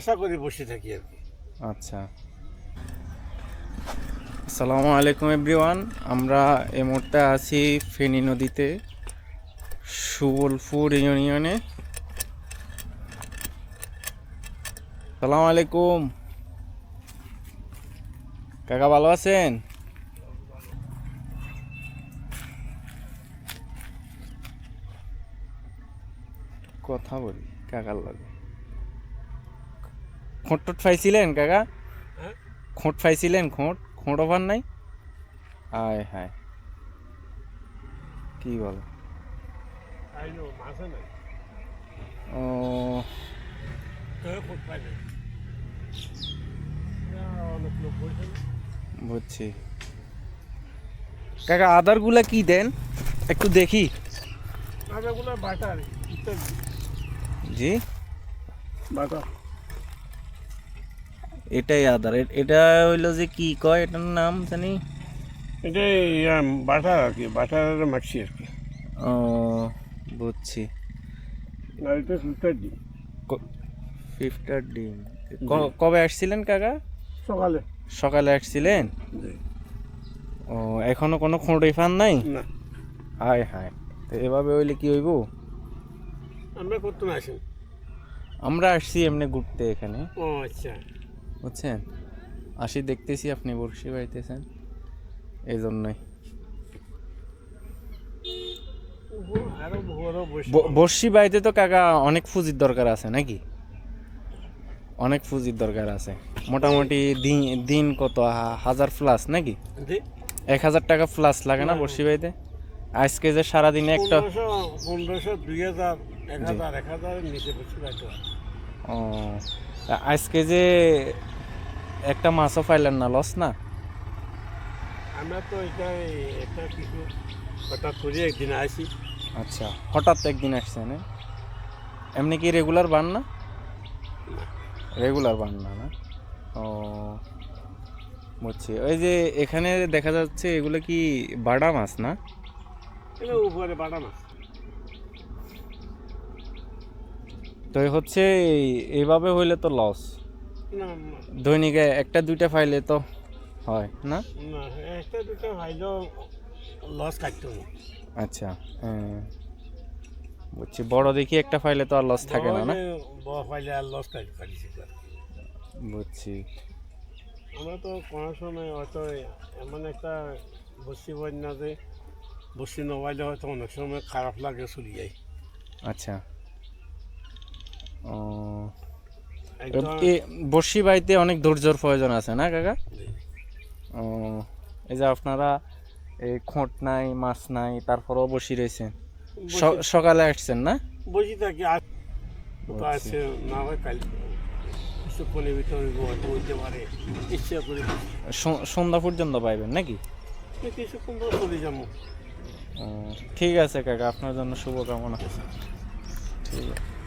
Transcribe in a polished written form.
আশা করি বসে থাকি আর কি। আচ্ছা, আসসালামু আলাইকুম এভরিওয়ান। আমরা এই মুহূর্তে আছি ফেনী নদীতে, সুবলপুর ইউনিয়নে। সালাম আলাইকুম কাকা, ভালো আছেন? কথা বলি কাকার লাগে। খোঁট টোট পাইছিলেন কাকা? হ্যাঁ, খোঁট পাইছিলেন? খোঁট ওভার নাই? আয় হায়, কি বল? আইলো মাছে নাই, ও, কেউ খোঁজ পাই নাই। অনেক লোক বলছে না, বুঝছি। কাকা আদারগুলা কি দেন একটু দেখি। আদাগুলো বাটার জি, বাটার। এটাই আদার। এটা হইলো যে কি কয়, এটার নাম জানি। এটাই বাটার আর কি, বাটার মাছি আর কি। ও, বুঝছি। আর এটা সুতার ডিম। ফিফটার ডিম। জি। কবে আসছিলেন কাকা? সকালে। সকালে আসছিলেন? জি। ও, এখনো কোনো খোঁড়ই ফান নাই? না, হায় হায়, তো এভাবে হইলে কি হইব? আমরা করতে না আসি। আমরা আসছি এমনি ঘুরতে এখানে, ও আচ্ছা, বুঝছেন। আসি দেখতেছি আপনি বড়শি বাইতেছেন, এই জন্যই। আরো বড় বসে বড়শি বাইতে তো কাকা অনেক পুঁজির দরকার আছে নাকি? অনেক পুঁজির দরকার আছে মোটামুটি। দিন দিন কত, 1000 প্লাস নাকি? জি। 1000 টাকা প্লাস লাগে না না, বড়শি বাইতে? আজকে যে সারাদিনে একটা 1500, 2000, জি। 1000 নিচে বসে রাখতে হয়। ও, তা আজকে যে একটা মাছও পাইলেন না, লস না? আমরা তো এটাই একটা কিছু হঠাৎ করে একদিন আসি। আচ্ছা, হঠাৎ একদিন আসছেন এমনি কি রেগুলার বান না? রেগুলার বান না, না? ও, বুঝছি। ওই যে এখানে দেখা যাচ্ছে এগুলো কি বাটা মাছ না? এটা উপরে বাটা মাছ। তো হচ্ছে এইভাবে হইলে তো লস। না দৈনিক একটা দুইটা পাইলে তো হয় না? না, একটা দুটো ভাইলেও লস কাটতো না। আচ্ছা, হ্যাঁ, বুঝছি। বড় দেখি একটা পাইলে তো আর লস থাকে না, না? বড় পাইলে আর লস কাটিছে। বুঝছি। আমরা তো কোনো সময় হয়তো এমন একটা বসি বন্যা যে বসি নবাইলে হয়তো অনেক সময় খারাপ লাগে, চলে যায় আচ্ছা, ও, একদম। বড়শি বাইতে অনেক ধৈর্যর প্রয়োজন আছে না কাকা? ও, এই যে আপনারা এই খোঁট নাই, মাছ নাই, তারপরেও বসি রয়েছেন, সকালে আসছেন না? বসি থাকি আর তো বুঝছি। আছে, না হয় কাল কিছুক্ষণের ভিতরে হয়তো হইতে পারে, ইচ্ছা করে সন্ধ্যা পর্যন্ত পাইবেন নাকি? কিছুক্ষণ পর চলে যাবো। ও, ঠিক আছে কাকা, আপনার জন্য শুভকামনা। ঠিক আছে।